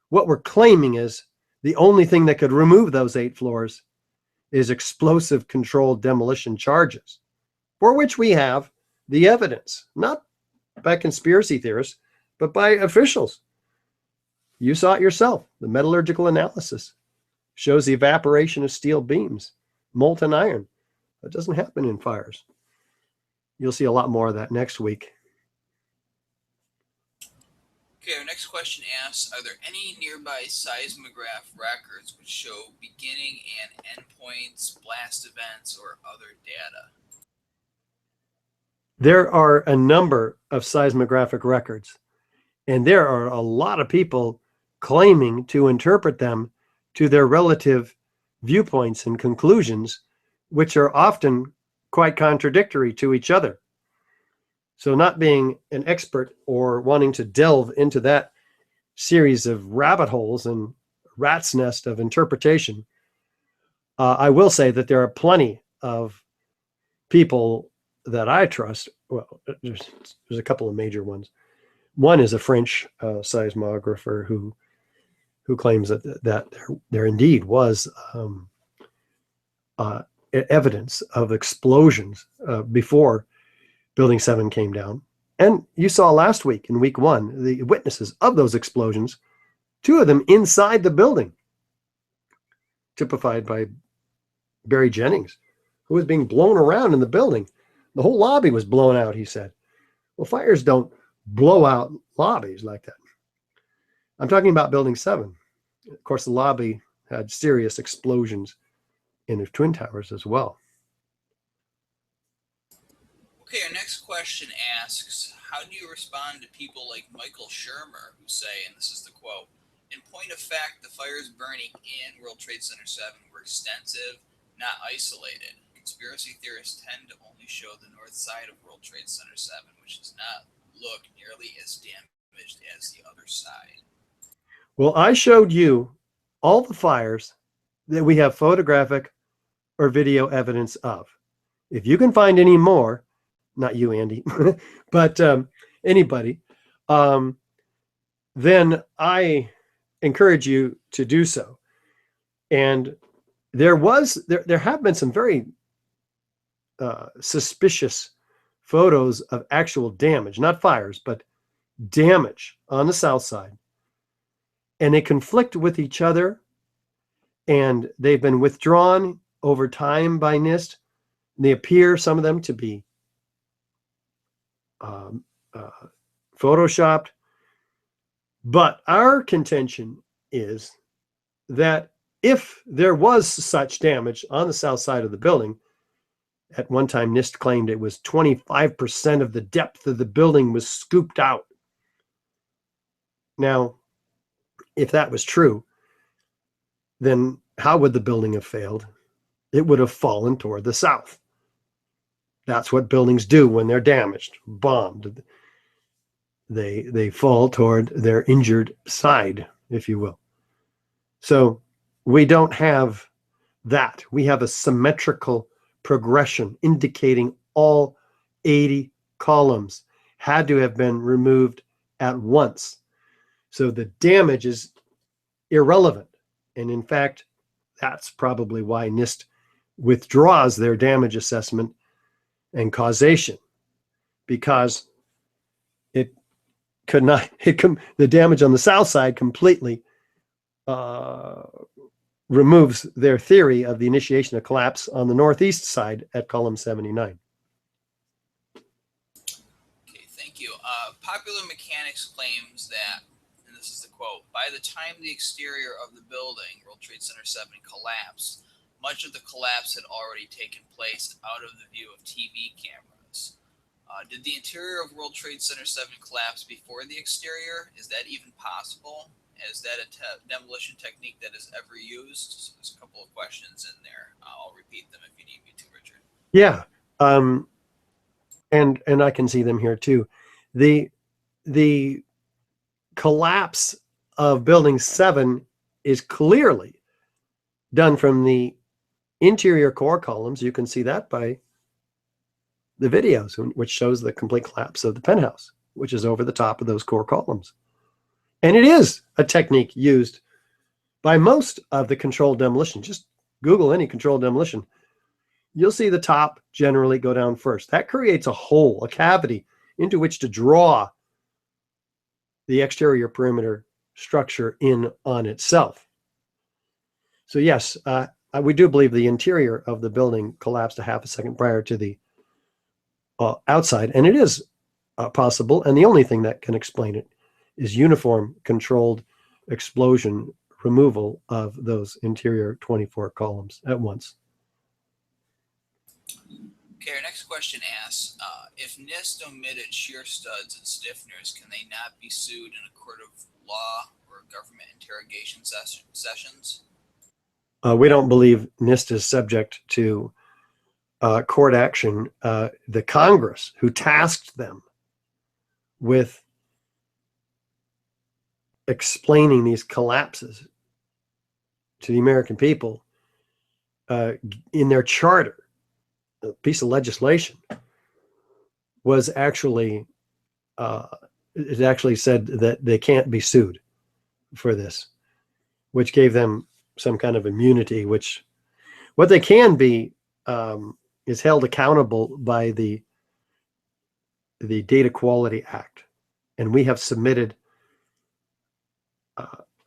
What we're claiming is the only thing that could remove those 8 floors is explosive controlled demolition charges, for which we have the evidence, not by conspiracy theorists, but by officials. You saw it yourself. The metallurgical analysis shows the evaporation of steel beams, molten iron. That doesn't happen in fires. You'll see a lot more of that next week. Okay, our next question asks, are there any nearby seismograph records which show beginning and endpoints, blast events, or other data? There are a number of seismographic records, and there are a lot of people claiming to interpret them to their relative viewpoints and conclusions, which are often quite contradictory to each other. So not being an expert or wanting to delve into that series of rabbit holes and rat's nest of interpretation, I will say that there are plenty of people that I trust. Well, there's a couple of major ones. One is a French seismographer who claims that there indeed was evidence of explosions before Building 7 came down. And you saw last week, in week 1, the witnesses of those explosions, 2 of them inside the building, typified by Barry Jennings, who was being blown around in the building. The whole lobby was blown out, he said. Well, fires don't blow out lobbies like that. I'm talking about Building 7. Of course, the lobby had serious explosions in the Twin Towers as well. Okay, our next question asks, how do you respond to people like Michael Shermer who say, and this is the quote, in point of fact, the fires burning in World Trade Center 7 were extensive, not isolated. Conspiracy theorists tend to only show the north side of World Trade Center 7, which does not look nearly as damaged as the other side. Well, I showed you all the fires that we have photographic or video evidence of. If you can find any more, not you, Andy, but anybody, then I encourage you to do so. And there have been some very suspicious photos of actual damage, not fires, but damage on the south side. and they conflict with each other, and they've been withdrawn over time by NIST. They appear, some of them, to be photoshopped. But our contention is that if there was such damage on the south side of the building, at one time NIST claimed it was 25% of the depth of the building was scooped out. Now, if that was true, then how would the building have failed? It would have fallen toward the south. That's what buildings do when they're damaged, bombed. They fall toward their injured side, if you will. So we don't have that. We have a symmetrical progression indicating all 80 columns had to have been removed at once. So the damage is irrelevant. And in fact, that's probably why NIST withdraws their damage assessment and causation, because it could not, the damage on the south side completely removes their theory of the initiation of collapse on the northeast side at column 79. Okay, thank you. Popular Mechanics claims that, and this is the quote, by the time the exterior of the building, World Trade Center 7, collapsed, much of the collapse had already taken place out of the view of TV cameras. Did the interior of World Trade Center 7 collapse before the exterior? Is that even possible? Is that a demolition technique that is ever used? So there's a couple of questions in there. I'll repeat them if you need me to, Richard. Yeah, and I can see them here too. The collapse of Building 7 is clearly done from the interior core columns. You can see that by the videos, which shows the complete collapse of the penthouse, which is over the top of those core columns. And it is a technique used by most of the controlled demolition. Just Google any controlled demolition. You'll see the top generally go down first. That creates a hole, a cavity, into which to draw the exterior perimeter structure in on itself. So yes, we do believe the interior of the building collapsed a half a second prior to the outside, and it is possible, and the only thing that can explain it is uniform controlled explosion removal of those interior 24 columns at once. Okay, our next question asks, if NIST omitted shear studs and stiffeners, can they not be sued in a court of law or government interrogation sessions? We don't believe NIST is subject to court action. The Congress, who tasked them with explaining these collapses to the American people, in their charter, a piece of legislation, was actually, it actually said that they can't be sued for this, which gave them some kind of immunity, which what they can be is held accountable by the Data Quality Act. And we have submitted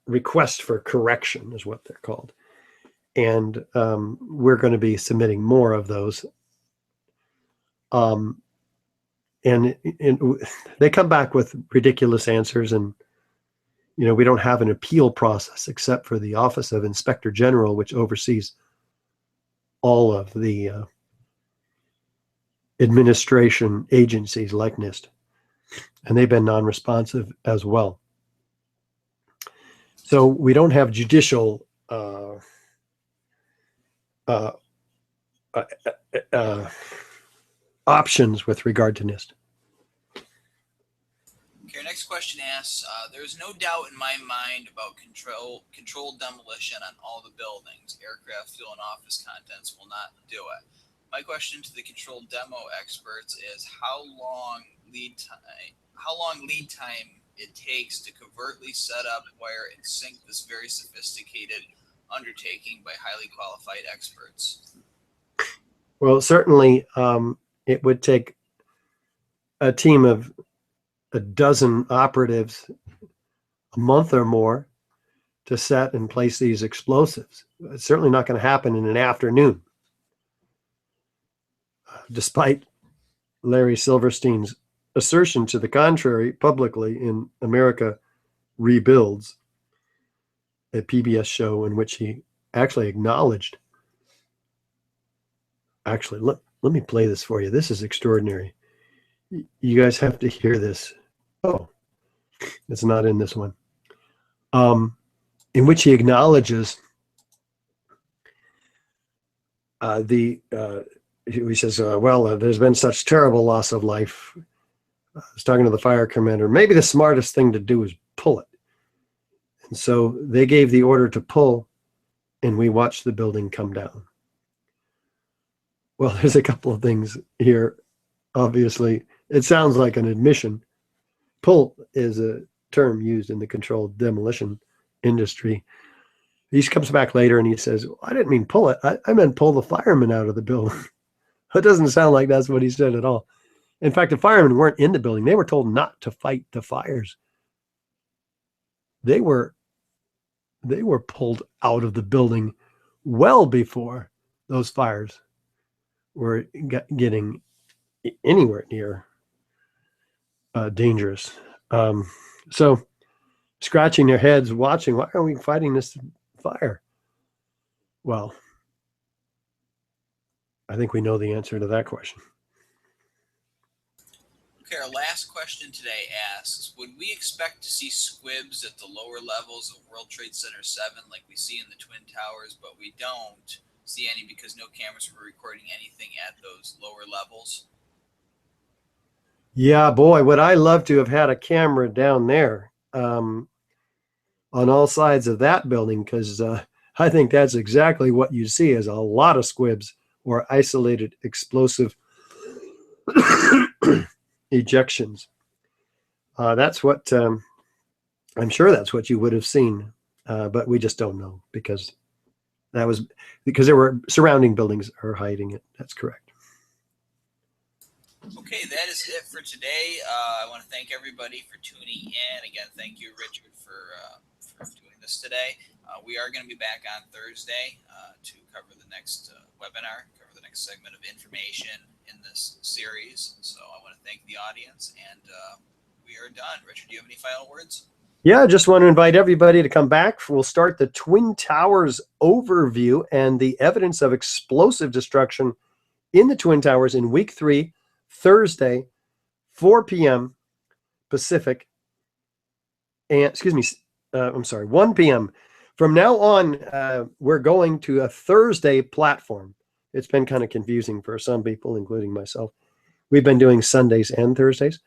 requests for correction, is what they're called. And we're going to be submitting more of those. And they come back with ridiculous answers, and we don't have an appeal process except for the Office of Inspector General, which oversees all of the administration agencies like NIST, and they've been non-responsive as well. So we don't have judicial options with regard to NIST. Okay, our next question asks, there's no doubt in my mind about controlled demolition on all the buildings. Aircraft, fuel, and office contents will not do it. My question to the controlled demo experts is how long lead time it takes to covertly set up, wire, and sync this very sophisticated undertaking by highly qualified experts? Well, certainly it would take a team of a dozen operatives a month or more to set and place these explosives. It's certainly not going to happen in an afternoon, despite Larry Silverstein's assertion to the contrary publicly in America Rebuilds, a PBS show in which he actually acknowledged. Actually, let me play this for you. This is extraordinary. You guys have to hear this. Oh, it's not in this one. In which he acknowledges he says, there's been such terrible loss of life. I was talking to the fire commander. Maybe the smartest thing to do is pull it. And so they gave the order to pull, and we watched the building come down. Well, there's a couple of things here. Obviously, it sounds like an admission. Pull is a term used in the controlled demolition industry. He comes back later and he says, I didn't mean pull it. I meant pull the firemen out of the building. It doesn't sound like that's what he said at all. In fact, the firemen weren't in the building. They were told not to fight the fires. They were pulled out of the building well before those fires were getting anywhere near dangerous. So scratching their heads, watching, why are we fighting this fire? Well, I think we know the answer to that question. Okay, our last question today asks, would we expect to see squibs at the lower levels of World Trade Center 7 like we see in the Twin Towers, but we don't see any because no cameras were recording anything at those lower levels? Yeah, boy, would I love to have had a camera down there on all sides of that building, because I think that's exactly what you see is a lot of squibs or isolated explosive ejections. That's what I'm sure that's what you would have seen, but we just don't know because there were surrounding buildings are hiding it. That's correct. Okay, that is it for today. I want to thank everybody for tuning in. Again, thank you, Richard, for doing this today. We are going to be back on Thursday to cover the next webinar, cover the next segment of information in this series. So I want to thank the audience, and we are done. Richard, do you have any final words? Yeah, I just want to invite everybody to come back. We'll start the Twin Towers overview and the evidence of explosive destruction in the Twin Towers in week 3, Thursday, 4 p.m. Pacific, and 1 p.m. From now on, we're going to a Thursday platform. It's been kind of confusing for some people, including myself. We've been doing Sundays and Thursdays.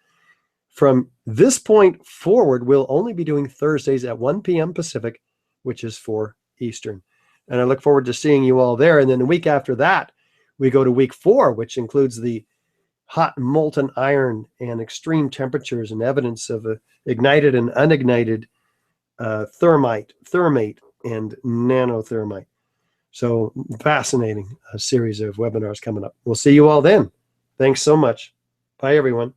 From this point forward, we'll only be doing Thursdays at 1 p.m. Pacific, which is 4 Eastern. And I look forward to seeing you all there. And then the week after that, we go to week 4, which includes the hot molten iron and extreme temperatures and evidence of ignited and unignited thermate, and nanothermite. So fascinating series of webinars coming up. We'll see you all then. Thanks so much. Bye, everyone.